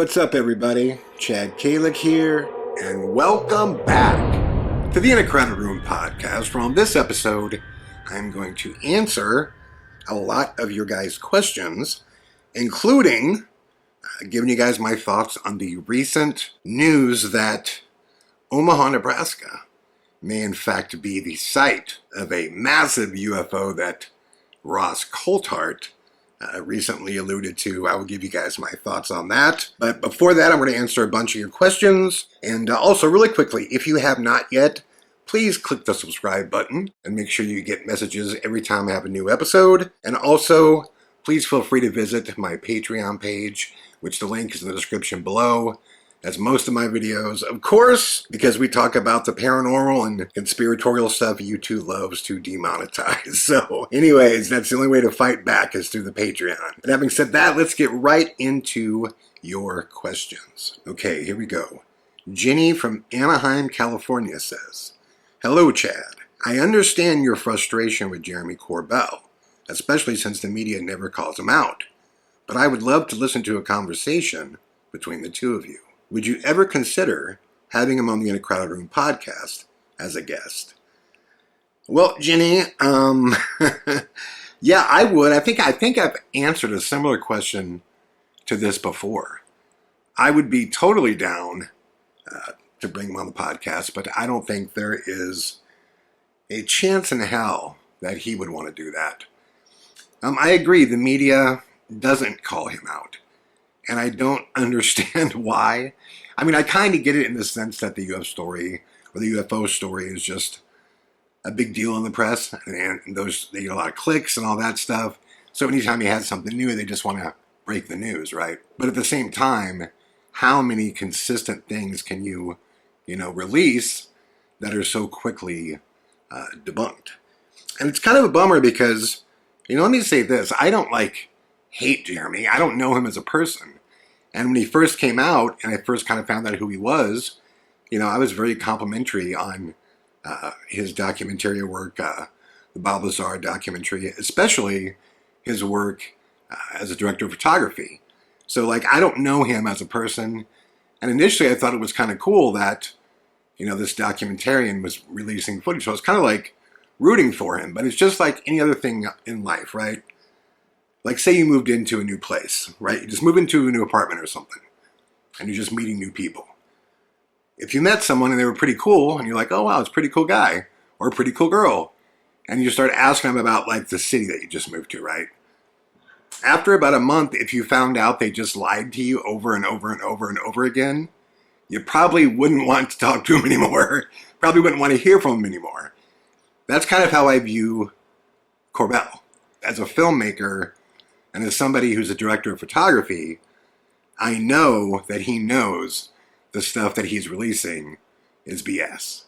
what's up everybody? Chad Kalick here, and welcome back to the In a Crowded Room podcast, where on this episode, I'm going to answer a lot of your guys' questions, including giving you guys my thoughts on the recent news that Omaha, Nebraska may in fact be the site of a massive UFO that Ross Coulthart recently alluded to. I will give you guys my thoughts on that. But before that, I'm going to answer a bunch of your questions. And also, really quickly, if you have not yet, please click the subscribe button and make sure you get messages every time I have a new episode. And also, please feel free to visit my Patreon page, which the link is in the description below. As most of my videos, of course, because we talk about the paranormal and conspiratorial stuff YouTube loves to demonetize. So anyways, that's the only way to fight back is through the Patreon. But having said that, let's get right into your questions. Okay, here we go. Jenny from Anaheim, California says, "Hello, Chad. I understand your frustration with Jeremy Corbell, especially since the media never calls him out. But I would love to listen to a conversation between the two of you. Would you ever consider having him on the In a Crowded Room podcast as a guest?" Well, Jenny, yeah, I would. I think I've answered a similar question to this before. I would be totally down to bring him on the podcast, but I don't think there is a chance in hell that he would want to do that. I agree, the media doesn't call him out. And I don't understand why. I mean, I kind of get it in the sense that the UFO story is just a big deal in the press. And they get a lot of clicks and all that stuff. So anytime you have something new, they just want to break the news, right? But at the same time, how many consistent things can you release that are so quickly debunked? And it's kind of a bummer because, let me say this. I don't hate Jeremy. I don't know him as a person. And when he first came out and I first kind of found out who he was, I was very complimentary on his documentary work, the Bob Lazar documentary, especially his work as a director of photography. So I don't know him as a person. And initially I thought it was kind of cool that, this documentarian was releasing footage. So I was kind of rooting for him, but it's just like any other thing in life, right? Say you moved into a new place, right? You just move into a new apartment or something, and you're just meeting new people. If you met someone and they were pretty cool, and you're like, oh, wow, it's a pretty cool guy, or a pretty cool girl, and you start asking them about, the city that you just moved to, right? After about a month, if you found out they just lied to you over and over and over and over again, you probably wouldn't want to talk to them anymore. Probably wouldn't want to hear from them anymore. That's kind of how I view Corbell. As a filmmaker, and as somebody who's a director of photography, I know that he knows the stuff that he's releasing is BS.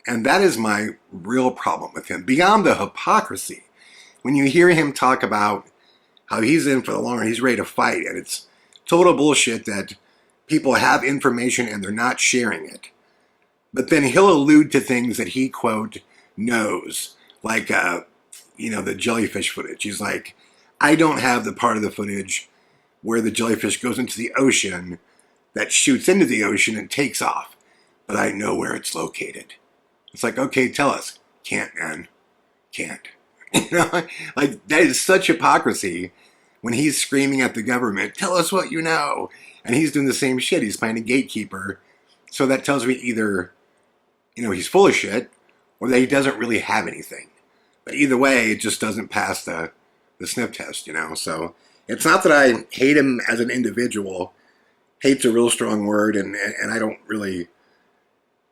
And that is my real problem with him. Beyond the hypocrisy, when you hear him talk about how he's in for the long run, he's ready to fight, and it's total bullshit that people have information and they're not sharing it. But then he'll allude to things that he, quote, knows, the jellyfish footage. He's like, I don't have the part of the footage where the jellyfish goes into the ocean that shoots into the ocean and takes off, but I know where it's located. It's like, okay, tell us. Can't, man. Can't. That is such hypocrisy when he's screaming at the government, tell us what you know. And he's doing the same shit. He's playing a gatekeeper. So that tells me either, he's full of shit or that he doesn't really have anything. But either way, it just doesn't pass the sniff test, So it's not that I hate him as an individual. Hate's a real strong word, and I don't really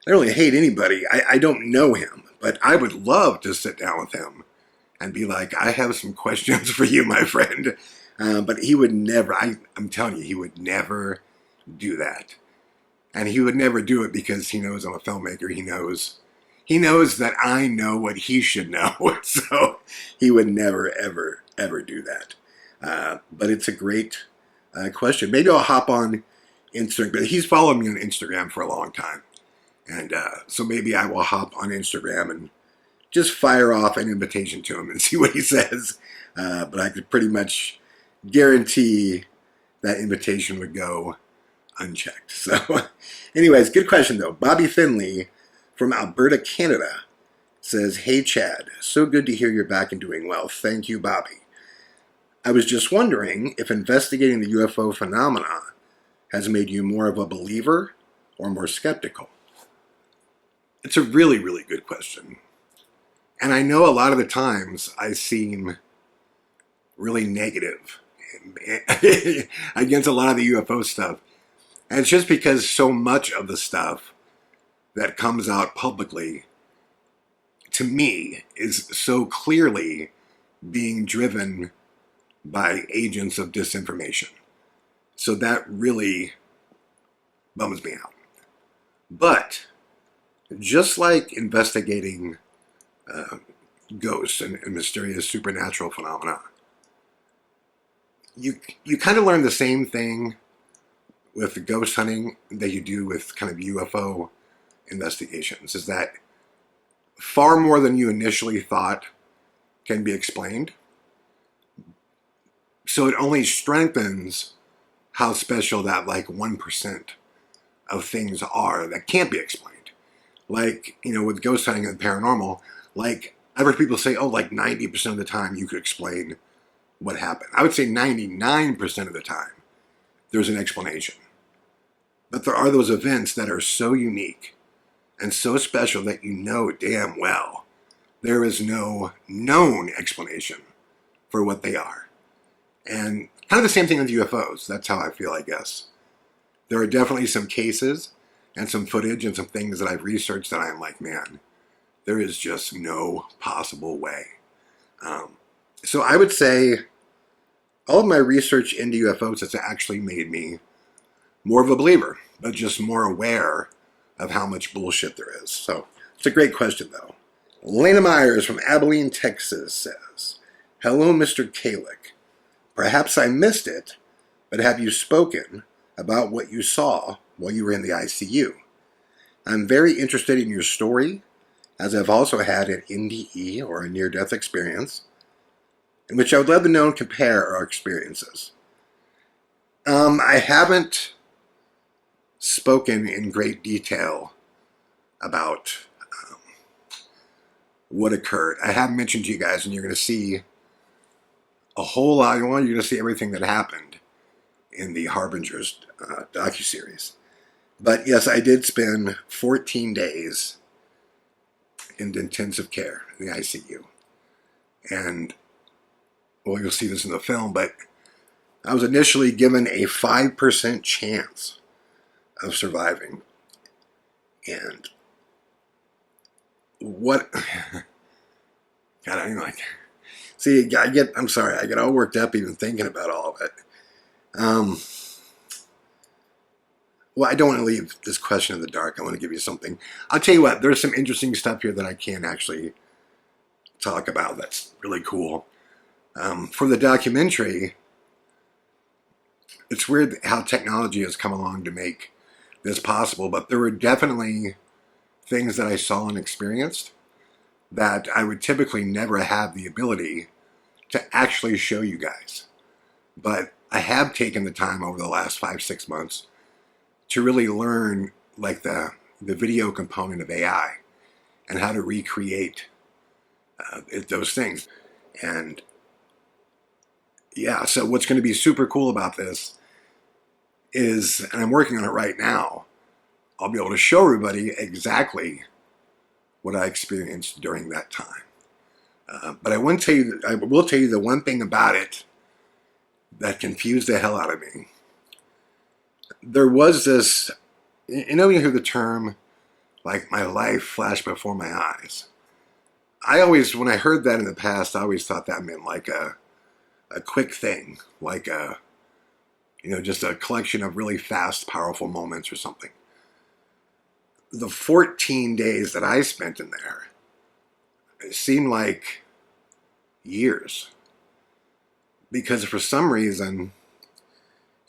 hate anybody. I don't know him, but I would love to sit down with him and be like, I have some questions for you, my friend. But he would never, I'm telling you, he would never do that. And he would never do it because he knows I'm a filmmaker. He knows that I know what he should know. So he would never, ever, ever do that. But it's a great question. Maybe I'll hop on Instagram. He's followed me on Instagram for a long time. And so maybe I will hop on Instagram and just fire off an invitation to him and see what he says. But I could pretty much guarantee that invitation would go unchecked. So anyways, good question though. Bobby Finley from Alberta, Canada says, "Hey Chad, so good to hear you're back and doing well. Thank you, Bobby. I was just wondering if investigating the UFO phenomena has made you more of a believer or more skeptical." It's a really, really good question. And I know a lot of the times I seem really negative against a lot of the UFO stuff. And it's just because so much of the stuff that comes out publicly, to me, is so clearly being driven by agents of disinformation. So that really bums me out. But just like investigating ghosts and mysterious supernatural phenomena, you kind of learn the same thing with ghost hunting that you do with kind of UFO investigations, is that far more than you initially thought can be explained. So it only strengthens how special that like 1% of things are that can't be explained. Like, you know, with ghost hunting and paranormal, like I've heard people say, oh, like 90% of the time you could explain what happened. I would say 99% of the time there's an explanation. But there are those events that are so unique and so special that you know damn well there is no known explanation for what they are. And kind of the same thing with UFOs. That's how I feel, I guess. There are definitely some cases and some footage and some things that I've researched that I'm like, man, there is just no possible way. So I would say all of my research into UFOs has actually made me more of a believer, but just more aware of how much bullshit there is. So it's a great question, though. Lena Myers from Abilene, Texas says, "Hello, Mr. Kalick. Perhaps I missed it, but have you spoken about what you saw while you were in the ICU? I'm very interested in your story, as I've also had an NDE, or a near-death experience, in which I would love to know and compare our experiences." I haven't spoken in great detail about what occurred. I have mentioned to you guys, and you're going to see a whole lot. You're going to see everything that happened in the Harbingers docuseries. But yes, I did spend 14 days in intensive care in the ICU. And, well, you'll see this in the film, but I was initially given a 5% chance of surviving. And what, God, I like, see, I'm sorry, I get all worked up even thinking about all of it. Well, I don't want to leave this question in the dark. I want to give you something. I'll tell you what, there's some interesting stuff here that I can actually talk about that's really cool. For the documentary, it's weird how technology has come along to make this possible, but there were definitely things that I saw and experienced that I would typically never have the ability to actually show you guys. But I have taken the time over the last 5-6 months to really learn like the video component of AI and how to recreate those things. And yeah, so what's going to be super cool about this is, and I'm working on it right now, I'll be able to show everybody exactly what I experienced during that time. But I will tell you the one thing about it that confused the hell out of me. There was this, you know, you hear the term, like, my life flashed before my eyes. I always, when I heard that in the past, I always thought that meant like a quick thing, like a, you know, just a collection of really fast, powerful moments or something. The 14 days that I spent in there, it seemed like years. Because for some reason,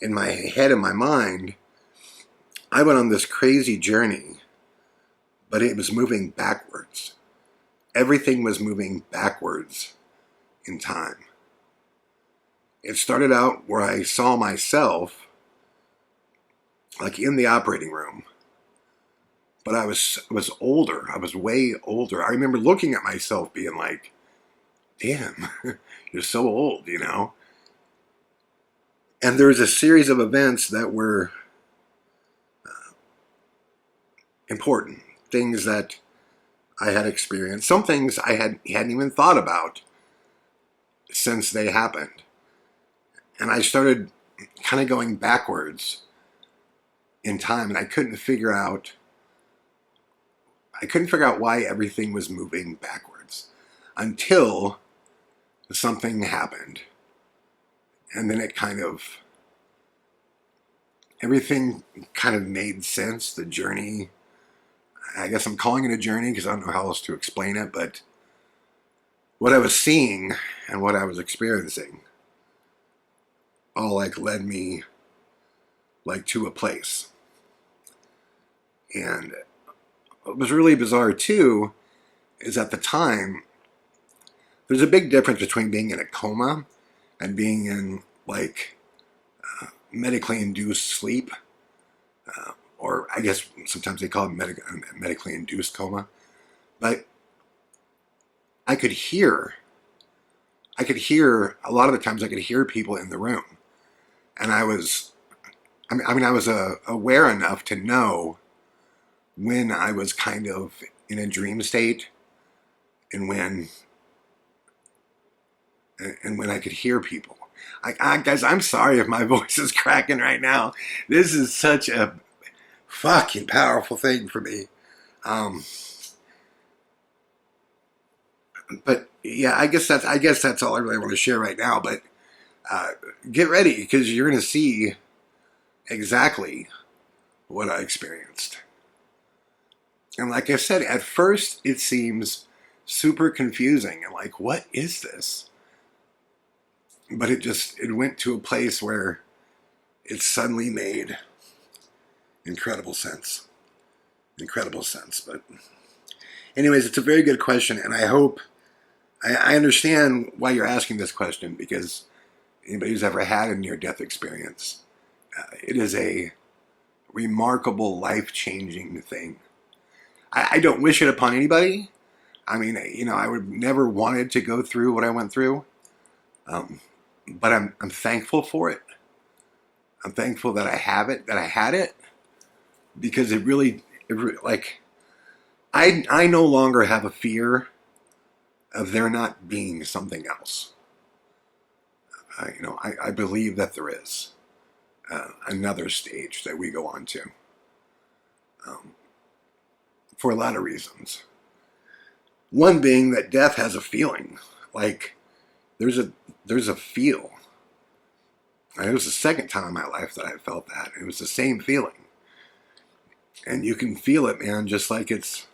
in my head and my mind, I went on this crazy journey, but it was moving backwards. Everything was moving backwards in time. It started out where I saw myself like in the operating room. But I was older. I was way older. I remember looking at myself being like, damn, you're so old, you know? And there was a series of events that were important, things that I had experienced, some things I hadn't even thought about since they happened. And I started kind of going backwards in time, and I couldn't figure out why everything was moving backwards until something happened. And then everything kind of made sense. The journey, I guess I'm calling it a journey because I don't know how else to explain it, but what I was seeing and what I was experiencing all like led me like to a place. And what was really bizarre too is at the time, there's a big difference between being in a coma and being in like medically induced sleep, or I guess sometimes they call it medically induced coma. But I could hear a lot of the times I could hear people in the room, and I was aware enough to know when I was kind of in a dream state and when I could hear people. Guys, I'm sorry if my voice is cracking right now. This is such a fucking powerful thing for me. But yeah, I guess that's all I really want to share right now. But get ready because you're going to see exactly what I experienced. And like I said, at first it seems super confusing and like, what is this? But it went to a place where it suddenly made incredible sense. But anyways, it's a very good question, and I hope I understand why you're asking this question, because anybody who's ever had a near-death experience, it is a remarkable, life-changing thing. I don't wish it upon anybody. I mean, I would never wanted to go through what I went through. But I'm thankful for it. I'm thankful that I have it, that I had it, because it really like, I no longer have a fear of there not being something else. I believe that there is another stage that we go on to, for a lot of reasons. One being that death has a feeling, like there's a feel. And it was the second time in my life that I felt that. It was the same feeling. And you can feel it, man, just like it's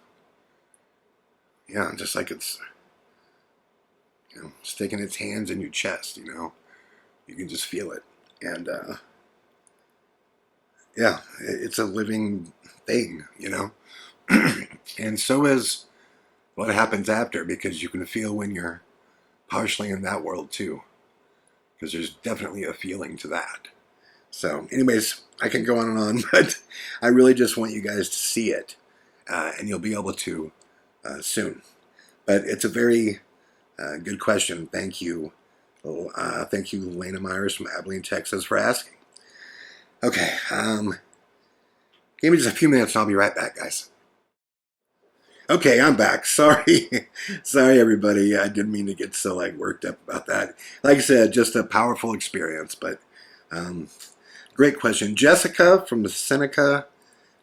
sticking its hands in your chest, You can just feel it. And it's a living thing, And so is what happens after, because you can feel when you're partially in that world too, because there's definitely a feeling to that. So anyways, I can go on and on, but I really just want you guys to see it, and you'll be able to soon. But it's a very good question. Thank you. Thank you, Lena Myers from Abilene, Texas, for asking. Okay, give me just a few minutes and I'll be right back, guys. Okay, I'm back. Sorry. Sorry, everybody. I didn't mean to get so worked up about that. Like I said, just a powerful experience, but great question. Jessica from Seneca,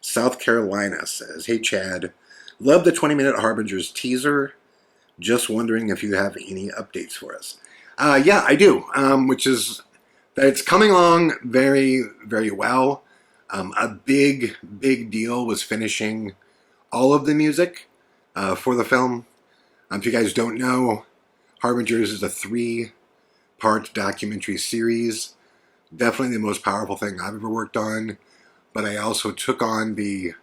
South Carolina says, "Hey, Chad, love the 20-minute Harbingers teaser. Just wondering if you have any updates for us." Yeah, I do, which is that it's coming along very, very well. A big deal was finishing all of the music for the film. If you guys don't know, Harbingers is a 3-part documentary series. Definitely the most powerful thing I've ever worked on. But I also took on the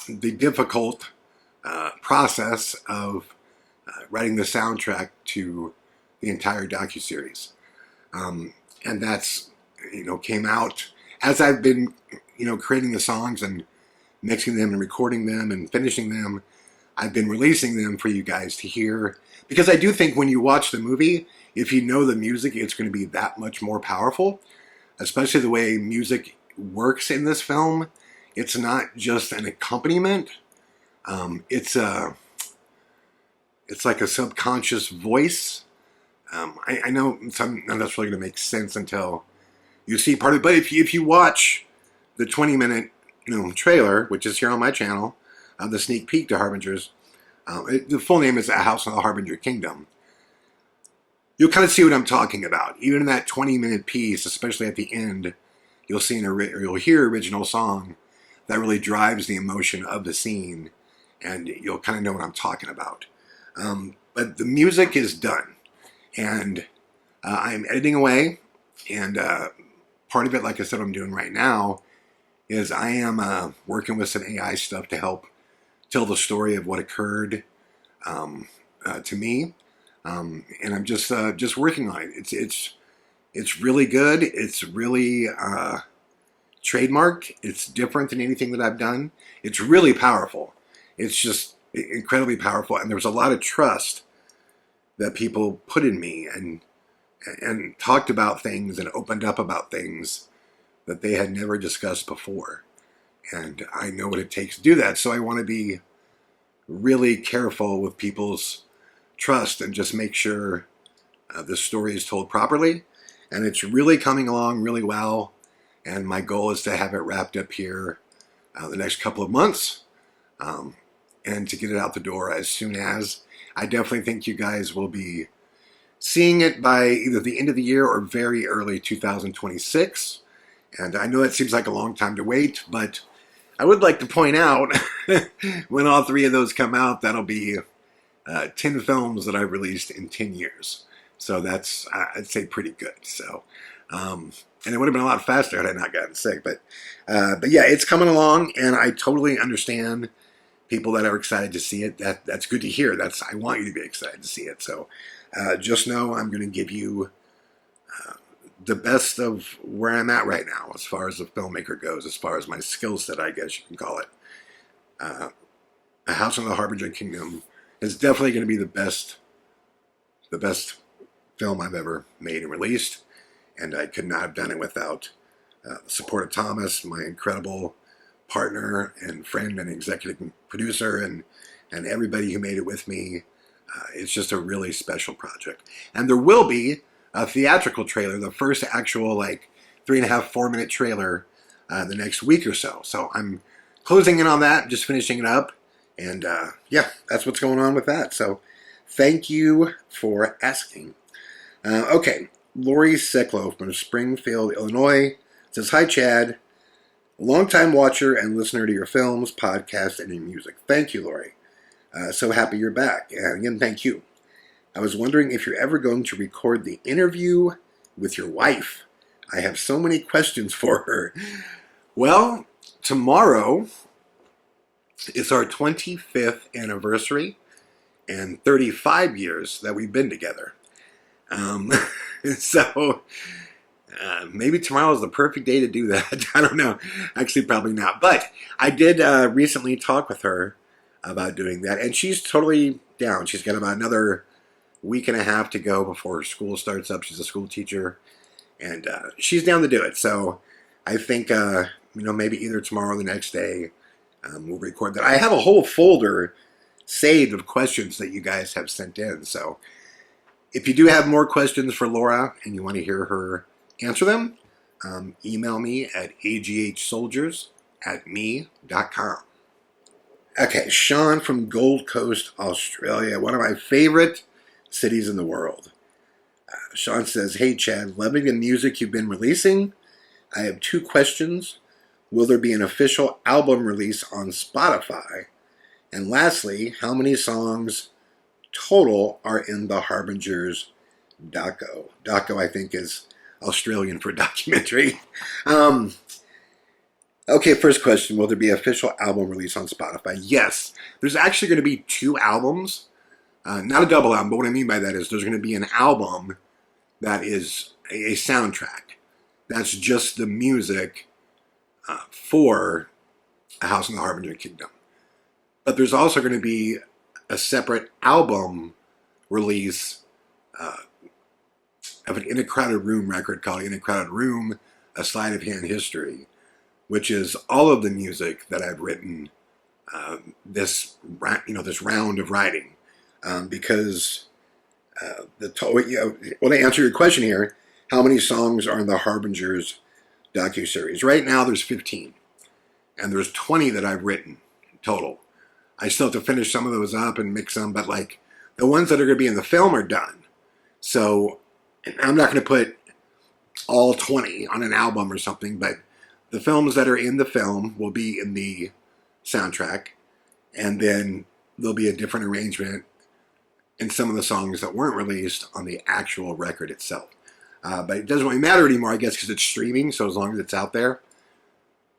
difficult process of writing the soundtrack to the entire docuseries. And that's, came out as I've been, creating the songs and mixing them and recording them and finishing them, I've been releasing them for you guys to hear. Because I do think when you watch the movie, if you know the music, it's going to be that much more powerful. Especially the way music works in this film. It's not just an accompaniment. It's like a subconscious voice. I know none of that's really going to make sense until you see part of it. But if you watch the 20-minute trailer, which is here on my channel, the sneak peek to Harbingers, the full name is A House in the Harbinger Kingdom. You'll kind of see what I'm talking about. Even in that 20-minute piece, especially at the end, you'll hear original song that really drives the emotion of the scene, and you'll kind of know what I'm talking about. But the music is done, and I'm editing away, and part of it, like I said, I'm doing right now, is I am working with some AI stuff to help tell the story of what occurred to me. And I'm just working on it. It's really good. It's really trademarked. It's different than anything that I've done. It's really powerful. It's just incredibly powerful, and there's a lot of trust that people put in me and talked about things and opened up about things that they had never discussed before. And I know what it takes to do that, so I want to be really careful with people's trust and just make sure this story is told properly. And it's really coming along really well, and my goal is to have it wrapped up here the next couple of months, and to get it out the door as soon as. I definitely think you guys will be seeing it by either the end of the year or very early 2026. And I know it seems like a long time to wait, but I would like to point out when all three of those come out, that'll be 10 films that I've released in 10 years. So that's, I'd say, pretty good. So, and it would have been a lot faster had I not gotten sick. But yeah, it's coming along, and I totally understand people that are excited to see it. That's good to hear. I want you to be excited to see it. So just know I'm going to give you the best of where I'm at right now as far as a filmmaker goes, as far as my skill set, I guess you can call it. A House in the Harbinger Kingdom is definitely going to be the best film I've ever made and released, and I could not have done it without the support of Thomas, my incredible partner and friend and executive producer, and everybody who made it with me. It's just a really special project. And there will be a theatrical trailer, the first actual 3.5, 4-minute trailer the next week or so. So I'm closing in on that, just finishing it up. And yeah, that's what's going on with that. So thank you for asking. Okay, Lori Seklo from Springfield, Illinois says, "Hi, Chad. Longtime watcher and listener to your films, podcasts, and your music. Thank you, Lori. So happy you're back. And again, thank you. I was wondering if you're ever going to record the interview with your wife. I have so many questions for her." Well, tomorrow is our 25th anniversary and 35 years that we've been together. So maybe tomorrow is the perfect day to do that. I don't know. Actually, probably not. But I did recently talk with her about doing that, and she's totally down. She's got about another week and a half to go before her school starts up. She's a school teacher, and she's down to do it. So I think, maybe either tomorrow or the next day, we'll record that. I have a whole folder saved of questions that you guys have sent in. So if you do have more questions for Laura and you want to hear her answer them, email me at aghsoldiers@me.com. Okay, Sean from Gold Coast, Australia, one of my favorite cities in the world. Sean says, "Hey Chad, loving the music you've been releasing. I have 2 questions. Will there be an official album release on Spotify? And lastly, how many songs total are in the Harbingers doco?" Doco, I think, is Australian for documentary. Okay, first question, will there be an official album release on Spotify? Yes, there's actually going to be 2 albums. Not a double album, but what I mean by that is there's going to be an album that is a soundtrack. That's just the music for A House in the Harbinger Kingdom. But there's also going to be a separate album release of an In a Crowded Room record called In a Crowded Room, A Sleight of Hand History, which is all of the music that I've written this round of writing. Because to answer your question here, how many songs are in the Harbingers docuseries? Right now there's 15, and there's 20 that I've written total. I still have to finish some of those up and mix them, but like the ones that are going to be in the film are done. So I'm not going to put all 20 on an album or something, but the films that are in the film will be in the soundtrack, and then there'll be a different arrangement in some of the songs that weren't released on the actual record itself. But it doesn't really matter anymore, I guess, because it's streaming, so as long as it's out there.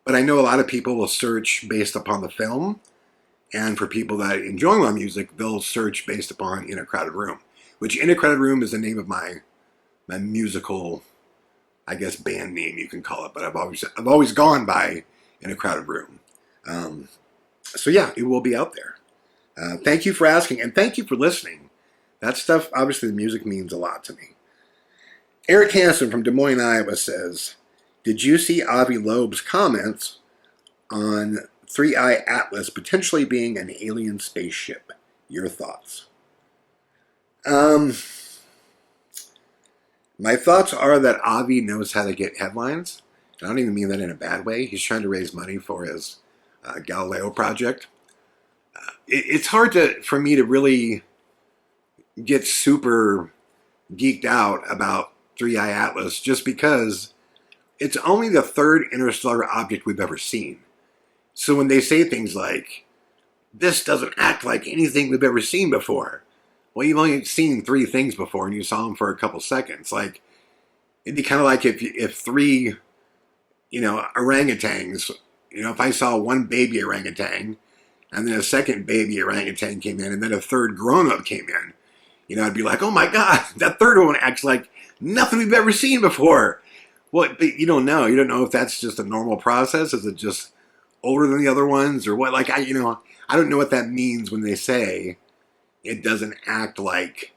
But I know a lot of people will search based upon the film, and for people that enjoy my music, they'll search based upon In a Crowded Room, which In a Crowded Room is the name of my musical, I guess, band name you can call it, but I've always gone by In a Crowded Room. So yeah, it will be out there. Thank you for asking, and thank you for listening. That stuff, obviously the music means a lot to me. Eric Hansen from Des Moines, Iowa says, did you see Avi Loeb's comments on 3-Eye Atlas potentially being an alien spaceship? Your thoughts? My thoughts are that Avi knows how to get headlines. I don't even mean that in a bad way. He's trying to raise money for his Galileo project. It's hard for me to really get super geeked out about 3-Eye Atlas just because it's only the third interstellar object we've ever seen. So when they say things like, this doesn't act like anything we've ever seen before, well, you've only seen 3 things before and you saw them for a couple seconds. Like, it'd be kind of like if 3, orangutans, if I saw one baby orangutan and then a second baby orangutan came in and then a third grown-up came in, I'd be like, oh my God, that third one acts like nothing we've ever seen before. Well, but you don't know. You don't know if that's just a normal process. Is it just older than the other ones or what? Like, I don't know what that means when they say it doesn't act like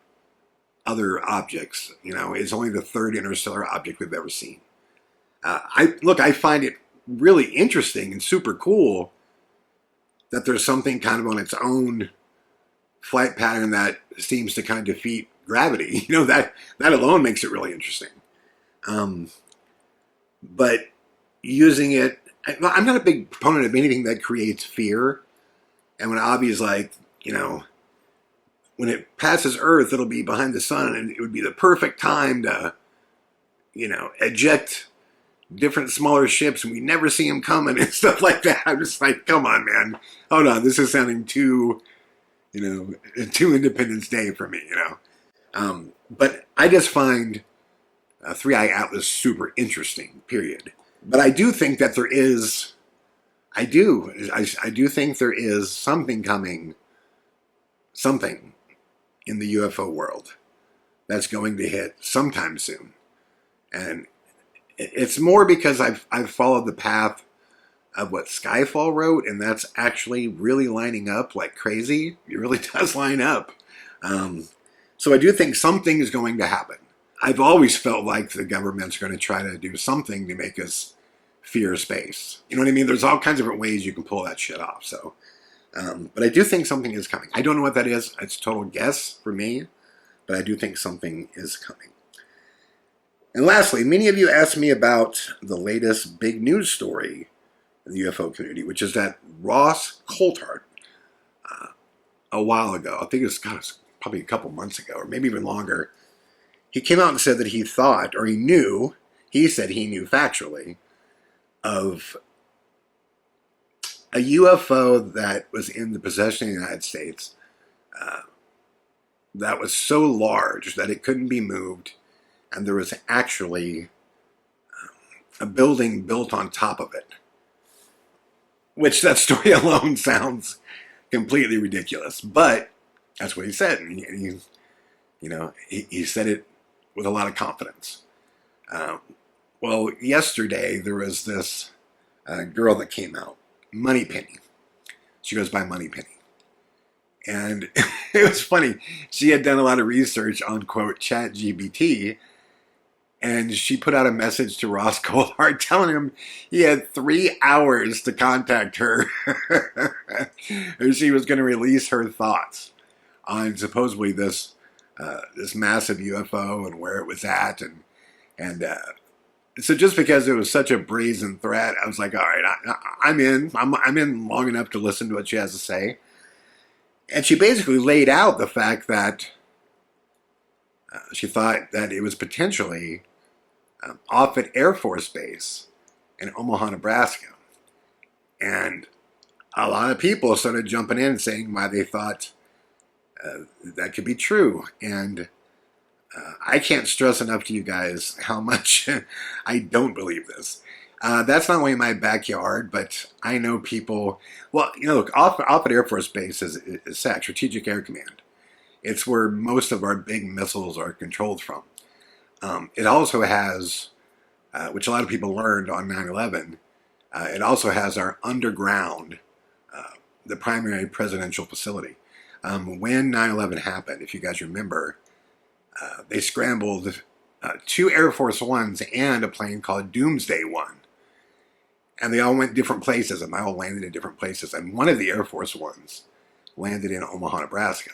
other objects. It's only the third interstellar object we've ever seen. I find it really interesting and super cool that there's something kind of on its own flight pattern that seems to kind of defeat gravity. That alone makes it really interesting. But using it, I'm not a big proponent of anything that creates fear. And when Avi is like, when it passes Earth, it'll be behind the sun, and it would be the perfect time to, eject different smaller ships, and we never see them coming and stuff like that. I'm just like, come on, man. Hold on, this is sounding too Independence Day for me, But I just find 3-Eye Atlas super interesting, period. But I do think that there is, I do think there is something coming, something in the UFO world that's going to hit sometime soon. And it's more because I've followed the path of what Skyfall wrote, and that's actually really lining up like crazy. It really does line up. So I do think something is going to happen. I've always felt like the government's going to try to do something to make us fear space. You know what I mean? There's all kinds of different ways you can pull that shit off. So, but I do think something is coming. I don't know what that is. It's a total guess for me, but I do think something is coming. And lastly, many of you asked me about the latest big news story in the UFO community, which is that Ross Coulthard, a while ago, I think it was probably a couple months ago, or maybe even longer, he came out and said that he thought, or he said he knew factually, of a UFO that was in the possession of the United States that was so large that it couldn't be moved, and there was actually a building built on top of it. Which that story alone sounds completely ridiculous, but that's what he said, and he said it with a lot of confidence. Well, yesterday there was this girl that came out, Moneypenny. She goes by Moneypenny. And it was funny. She had done a lot of research on, quote, ChatGPT, and she put out a message to Ross Coulthart telling him he had 3 hours to contact her. And she was going to release her thoughts on supposedly this massive UFO and where it was at. And so just because it was such a brazen threat, I was like, all right, I'm in. I'm in long enough to listen to what she has to say. And she basically laid out the fact that she thought that it was potentially Offutt Air Force Base in Omaha, Nebraska. And a lot of people started jumping in and saying why they thought that could be true. And I can't stress enough to you guys how much I don't believe this. That's not only my backyard, but I know people. Well, look, Offutt Air Force Base is SAC, Strategic Air Command. It's where most of our big missiles are controlled from. It also has, which a lot of people learned on 9/11, it also has our underground, the primary presidential facility. When 9/11 happened, if you guys remember, they scrambled 2 Air Force Ones and a plane called Doomsday One. And they all went different places, and they all landed in different places. And one of the Air Force Ones landed in Omaha, Nebraska.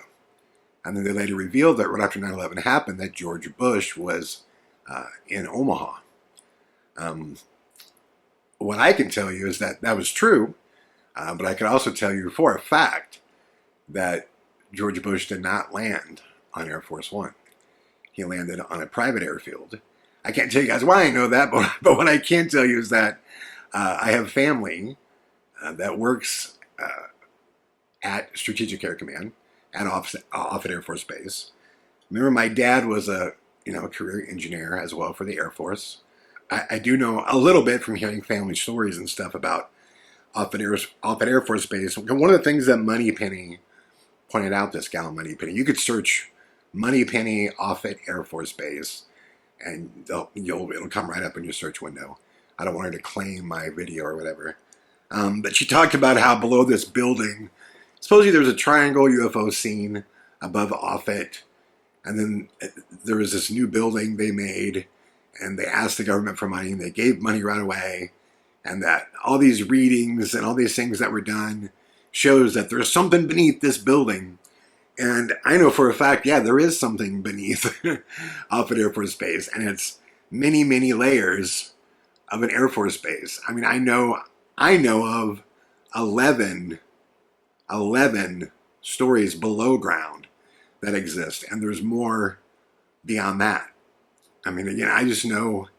And then they later revealed that right after 9/11 happened, that George Bush was in Omaha. What I can tell you is that that was true, but I can also tell you for a fact that George Bush did not land on Air Force One. He landed on a private airfield. I can't tell you guys why I know that, but what I can tell you is that I have family that works at Strategic Air Command at Offutt Air Force Base. Remember, my dad was a career engineer as well for the Air Force. I do know a little bit from hearing family stories and stuff about Offutt Air Force Base. One of the things that Moneypenny pointed out, this gal Moneypenny, you could search Moneypenny Offutt Air Force Base, and it'll come right up in your search window. I don't want her to claim my video or whatever. But she talked about how below this building, supposedly there was a triangle UFO scene above Offutt, and then there was this new building they made, and they asked the government for money, and they gave money right away, and that all these readings and all these things that were done shows that there's something beneath this building. And I know for a fact, yeah, there is something beneath Offutt Air Force Base, and it's many, many layers of an Air Force Base. I mean, I know of 11 stories below ground that exist, and there's more beyond that. I mean, again, I just know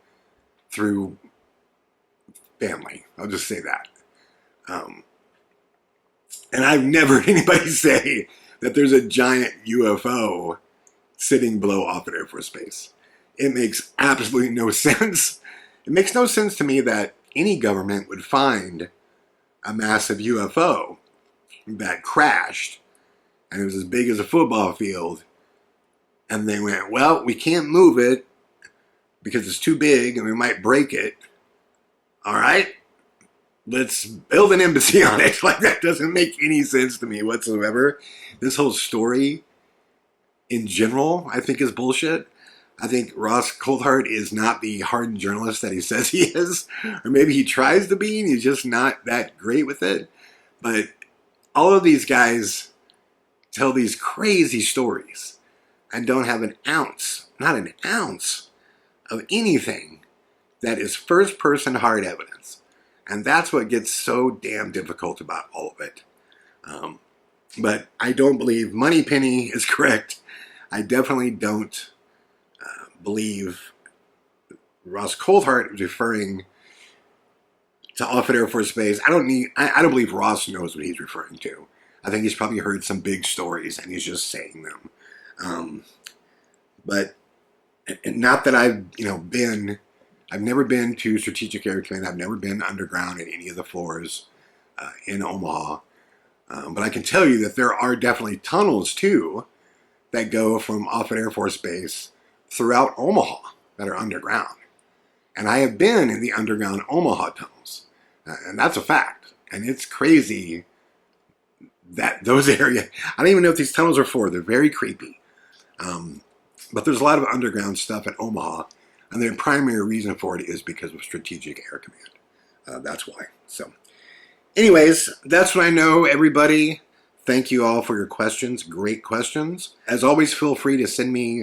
through family. I'll just say that. And I've never heard anybody say that there's a giant UFO sitting below Offutt Air Force Base. It makes absolutely no sense. It makes no sense to me that any government would find a massive UFO that crashed, and it was as big as a football field, and they went, well, we can't move it because it's too big and we might break it. All right, let's build an embassy on it. Like, that doesn't make any sense to me whatsoever. This whole story in general, I think, is bullshit. I think Ross Coulthart is not the hardened journalist that he says he is. Or maybe he tries to be and he's just not that great with it. But all of these guys tell these crazy stories and don't have an ounce, not an ounce, of anything that is first-person hard evidence. And that's what gets so damn difficult about all of it. But I don't believe Moneypenny is correct. I definitely don't believe Ross Coulthart was referring to Offutt Air Force Base. I don't believe Ross knows what he's referring to. I think he's probably heard some big stories and he's just saying them. But not that I've never been to Strategic Air Command. I've never been underground at any of the floors in Omaha. But I can tell you that there are definitely tunnels too that go from Offutt Air Force Base throughout Omaha that are underground. And I have been in the underground Omaha tunnels. And that's a fact. And it's crazy that those areas, I don't even know what these tunnels are for. They're very creepy. But there's a lot of underground stuff at Omaha, and the primary reason for it is because of Strategic Air Command. That's why. So, anyways, that's what I know, everybody. Thank you all for your questions. Great questions. As always, feel free to send me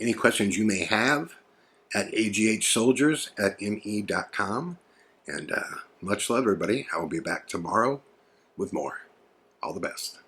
any questions you may have at aghsoldiers@me.com. And much love, everybody. I will be back tomorrow with more. All the best.